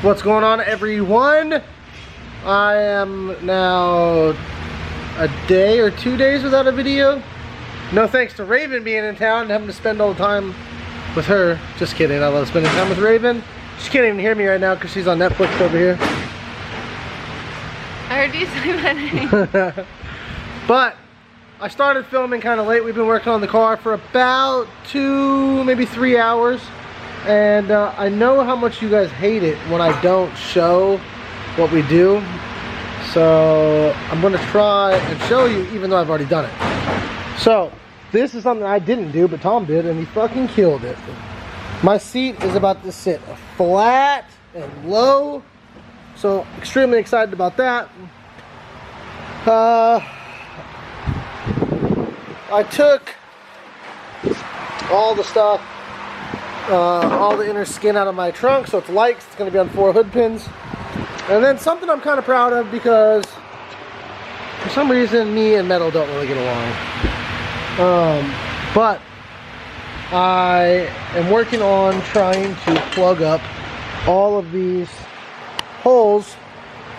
What's going on, everyone? I am now a day or 2 days without a video. No thanks to Raven being in town and having to spend all the time with her. Just kidding, I love spending time with Raven. She can't even hear me right now because she's on Netflix over here. I heard you say my name. But I started filming kind of late. We've been working on the car for about 2, maybe 3 hours. And I know how much you guys hate it when I don't show what we do. So I'm going to try and show you even though I've already done it. So this is something I didn't do, but Tom did, and he fucking killed it. My seat is about to sit flat and low. So extremely excited about that. I took all the stuff, all the inner skin out of my trunk, so it's light. It's going to be on 4 hood pins. And then something I'm kind of proud of, because for some reason me and metal don't really get along. But I am working on trying to plug up all of these holes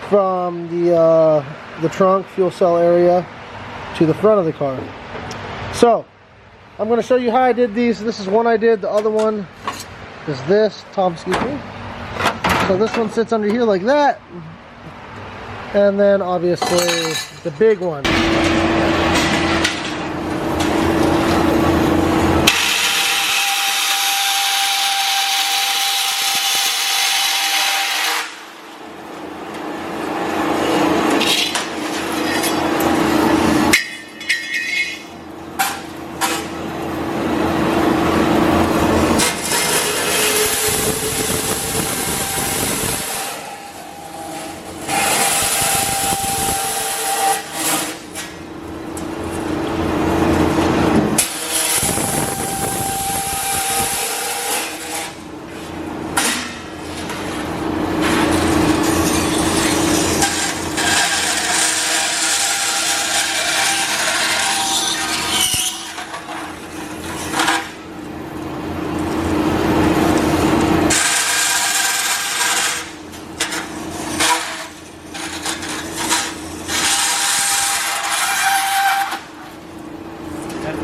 from the trunk fuel cell area to the front of the car. So I'm going to show you how I did these. This is one I did. The other one is this. Tom, excuse me. So this one sits under here like that. And then obviously the big one.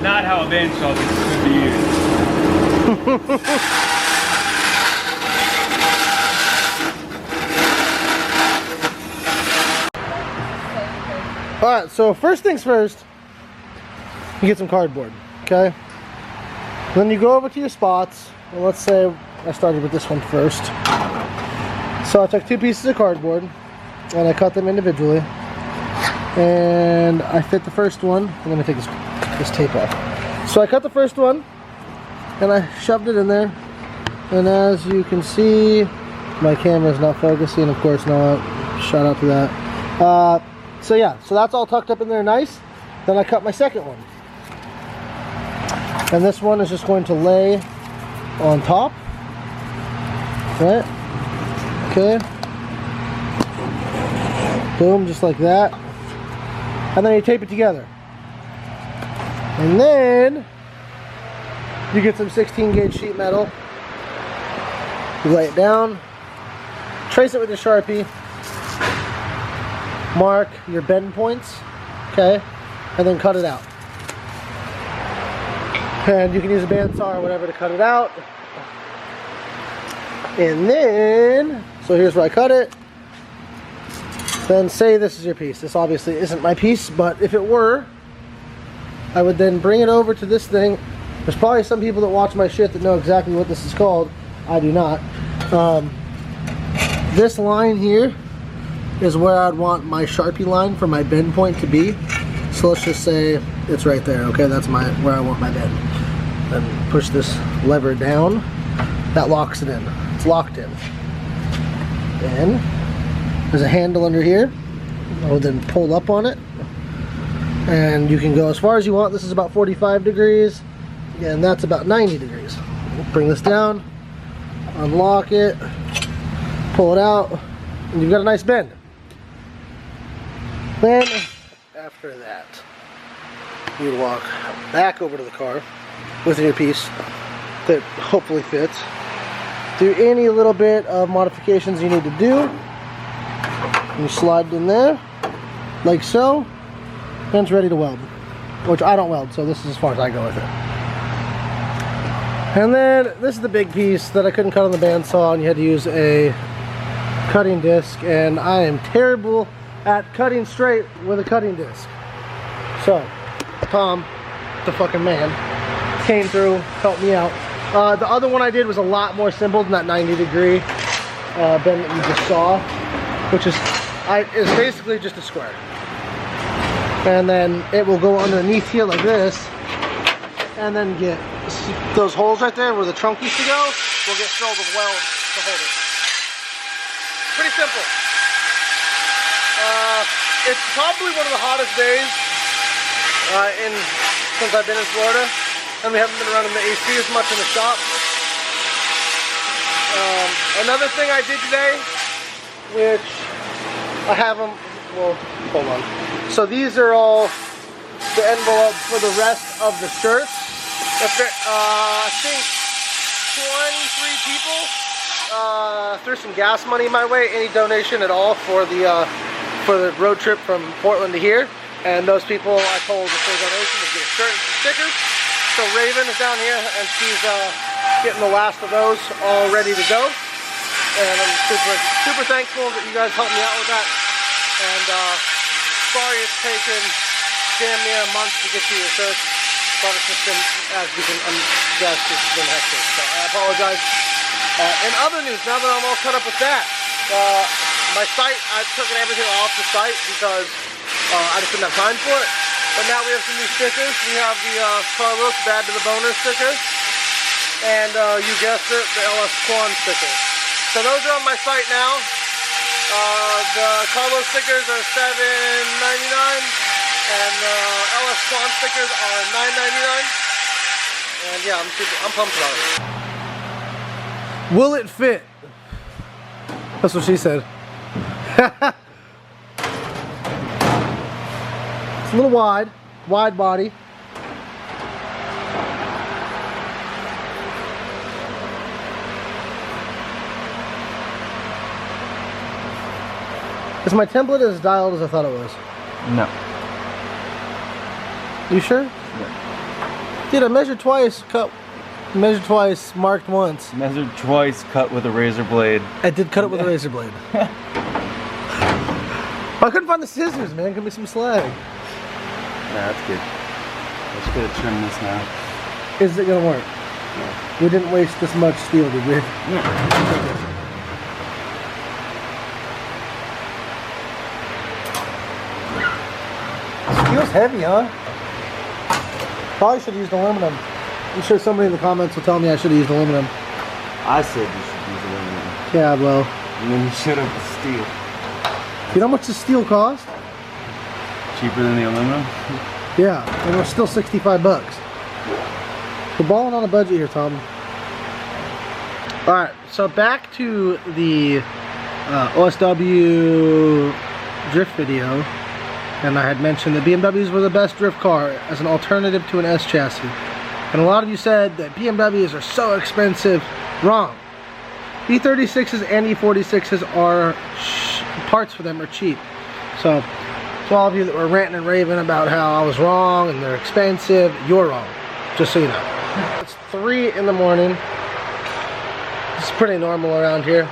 Not how a bench saw this should be used. Alright, so first things first, you get some cardboard, okay? Then you go over to your spots, and let's say I started with this one first. So I took 2 pieces of cardboard, and I cut them individually. And I fit the first one. I'm going to take this tape off. So I cut the first one, and I shoved it in there. And as you can see, my camera's not focusing, of course not. Shout out to that. So yeah, so that's all tucked up in there nice. Then I cut my second one. And this one is just going to lay on top. Right? Okay. Boom, just like that. And then you tape it together. And then you get some 16 gauge sheet metal. You lay it down, trace it with a Sharpie, mark your bend points, okay, and then cut it out. And you can use a bandsaw or whatever to cut it out. And then, so here's where I cut it. Then say this is your piece. This obviously isn't my piece, but if it were, I would then bring it over to this thing. There's probably some people that watch my shit that know exactly what this is called. I do not. This line here is where I'd want my Sharpie line for my bend point to be. So let's just say it's right there. Okay, that's where I want my bend. Then push this lever down. That locks it in. It's locked in. Then there's a handle under here. I would then pull up on it, and you can go as far as you want. This is about 45 degrees, and that's about 90 degrees. We'll bring this down, unlock it, pull it out, and you've got a nice bend. Then, after that, you walk back over to the car with your piece that hopefully fits. do any little bit of modifications you need to do. You slide it in there, like so, and it's ready to weld. Which I don't weld, so this is as far as I go with it. And then this is the big piece that I couldn't cut on the bandsaw, and you had to use a cutting disc, and I am terrible at cutting straight with a cutting disc. So Tom, the fucking man, came through, helped me out. The other one I did was a lot more simple than that 90-degree bend that you just saw, which is basically just a square. And then it will go underneath here like this, and then get those holes right there where the trunk used to go, will get filled with weld to hold it. Pretty simple. It's probably one of the hottest days since I've been in Florida, and we haven't been running the AC as much in the shop. Another thing I did today, which I have them, well, hold on. So these are all the envelopes for the rest of the shirts. I think 23 people threw some gas money my way, any donation at all for the road trip from Portland to here. And those people I told if they donation would get a shirt and some stickers. So Raven is down here, and she's getting the last of those all ready to go. And I'm super thankful that you guys helped me out with that. And sorry it's taken damn near a month to get you your shirts, but it's just been, as you can guess, it's been hectic. So I apologize. In other news, now that I'm all cut up with that, my site, I've taken everything off the site because I just didn't have time for it. But now we have some new stickers. We have the Carlos Bad to the Boner sticker, and you guessed it, the LS Quan sticker. So those are on my site now. The Carlos stickers are $7.99, and the LS Quan stickers are $9.99. And yeah, I'm pumped about it. Will it fit? That's what she said. It's a little wide body. Is my template as dialed as I thought it was? No. You sure? Yeah. Dude, I measured twice, measured twice, marked once. Measured twice, cut with a razor blade. I did cut it with a razor blade. I couldn't find the scissors, man. Give me some slag. Nah, that's good. Let's go trim this now. Is it gonna work? Yeah. We didn't waste this much steel, did we? Yeah. Steel's heavy, huh? Probably should have used aluminum. I'm sure somebody in the comments will tell me I should have used aluminum. I said you should use aluminum. Yeah, well. And then you should have steel. You know how much the steel cost? Cheaper than the aluminum? Yeah, and we're still 65 bucks. We're balling on a budget here, Tom. Alright, so back to the OSW drift video. And I had mentioned that BMWs were the best drift car as an alternative to an S chassis. And a lot of you said that BMWs are so expensive. Wrong. E36s and E46s are, parts for them are cheap. So, to all of you that were ranting and raving about how I was wrong and they're expensive, you're wrong. Just so you know. It's 3 in the morning. It's pretty normal around here.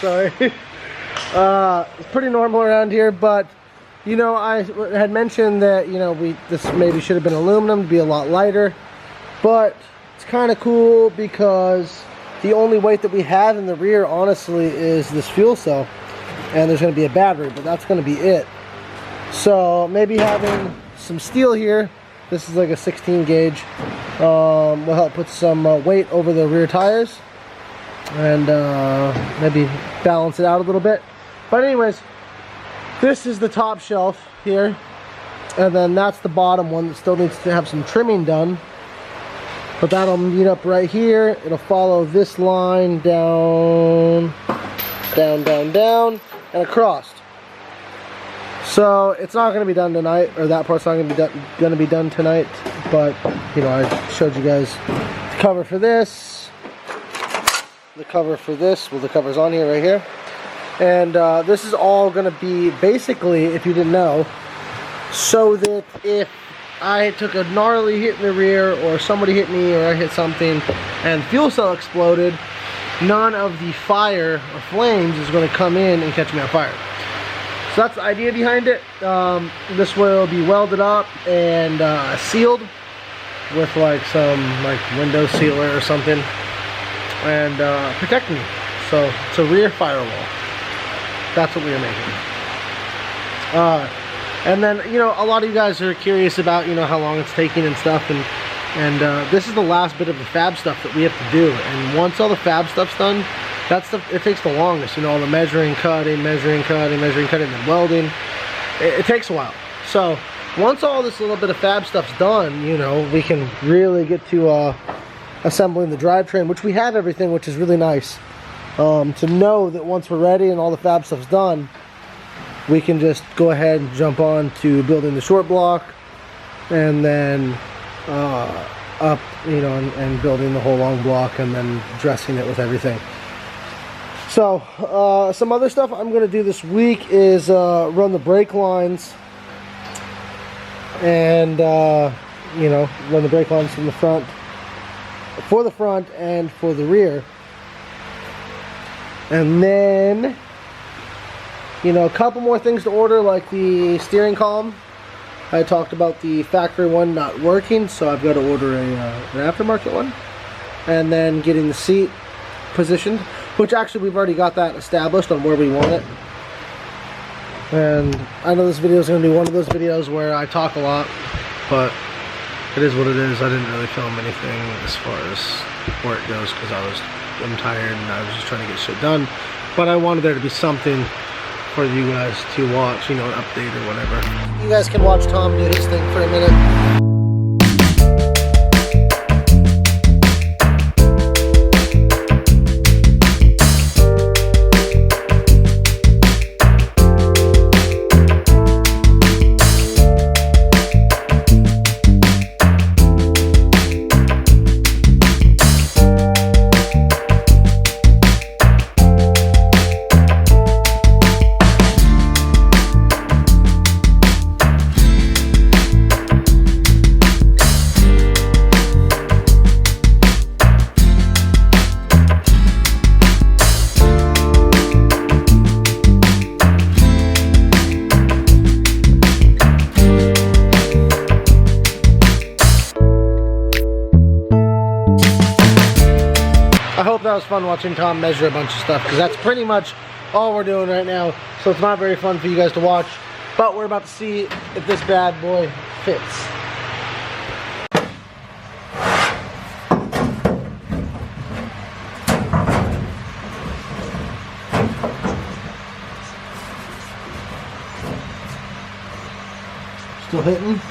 Sorry. It's pretty normal around here, but you know, I had mentioned that, you know, this maybe should have been aluminum to be a lot lighter, but it's kind of cool because the only weight that we have in the rear, honestly, is this fuel cell, and there's going to be a battery, but that's going to be it. So maybe having some steel here, this is like a 16 gauge, will help put some weight over the rear tires and maybe balance it out a little bit. But anyways, this is the top shelf here, and then that's the bottom one that still needs to have some trimming done. But that'll meet up right here. It'll follow this line down, down, down, down, and across. So it's not going to be done tonight, or that part's not going to be done tonight. But you know, I showed you guys the cover for this, the cover for this. Well, the cover's on here, right here, and this is all going to be basically, if you didn't know, so that if I took a gnarly hit in the rear, or somebody hit me, or I hit something, and fuel cell exploded, none of the fire or flames is going to come in and catch me on fire. So that's the idea behind it. This will be welded up and sealed with like some window sealer or something, and protect me. So it's a rear firewall. That's what we are making. And then, you know, a lot of you guys are curious about, you know, how long it's taking and stuff, and this is the last bit of the fab stuff that we have to do. And once all the fab stuff's done, it takes the longest, you know, all the measuring, cutting, and then welding. It takes a while. So once all this little bit of fab stuff's done, you know, we can really get to assembling the drivetrain, which we have everything, which is really nice. To know that once we're ready and all the fab stuff's done, we can just go ahead and jump on to building the short block, and then up, you know, and building the whole long block, and then dressing it with everything. So some other stuff I'm going to do this week is run the brake lines, and you know, run the brake lines from the front, for the front and for the rear. And then, you know, a couple more things to order, like the steering column. I talked about the factory one not working, so I've got to order an aftermarket one. And then getting the seat positioned, which actually we've already got that established on where we want it. And I know this video is going to be one of those videos where I talk a lot, but it is what it is. I didn't really film anything as far as where it goes, because I'm tired and I was just trying to get shit done. But I wanted there to be something for you guys to watch, you know, an update or whatever. You guys can watch Tom do his thing for a minute. I hope that was fun watching Tom measure a bunch of stuff, because that's pretty much all we're doing right now. So it's not very fun for you guys to watch, but we're about to see if this bad boy fits. Still hitting?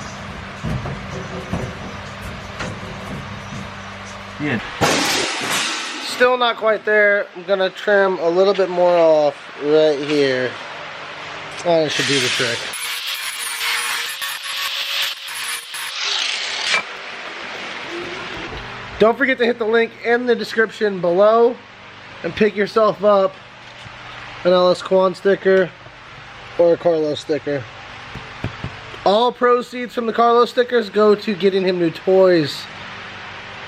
Yeah. Still not quite there. I'm gonna trim a little bit more off right here. And it should do the trick. Don't forget to hit the link in the description below and pick yourself up an LS Quan sticker or a Carlos sticker. All proceeds from the Carlos stickers go to getting him new toys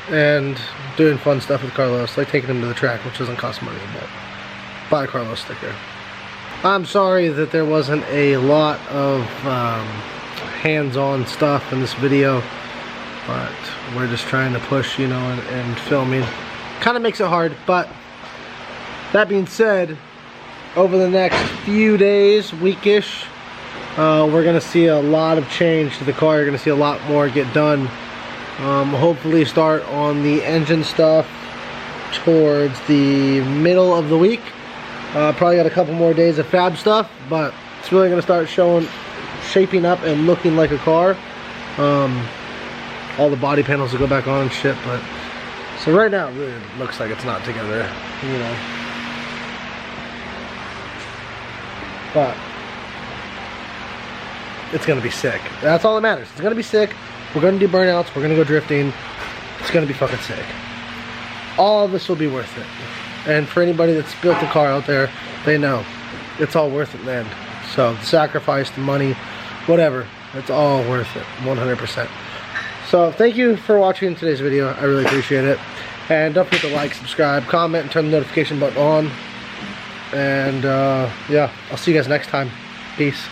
and doing fun stuff with Carlos, like taking him to the track, which doesn't cost money, but buy a Carlos sticker. I'm sorry that there wasn't a lot of hands-on stuff in this video, but we're just trying to push, you know, and filming. Kind of makes it hard, but that being said, over the next few days, weekish, we're gonna see a lot of change to the car. You're gonna see a lot more get done. Hopefully start on the engine stuff towards the middle of the week. Probably got a couple more days of fab stuff, but it's really gonna start shaping up and looking like a car. All the body panels will go back on and shit, but so right now it really looks like it's not together, you know. But it's gonna be sick. That's all that matters. It's gonna be sick. We're gonna do burnouts. We're gonna go drifting. It's gonna be fucking sick. All of this will be worth it. And for anybody that's built a car out there, they know it's all worth it in the end. So the sacrifice, the money, whatever, it's all worth it, 100%. So thank you for watching today's video. I really appreciate it. And don't forget to like, subscribe, comment, and turn the notification button on. And yeah, I'll see you guys next time. Peace.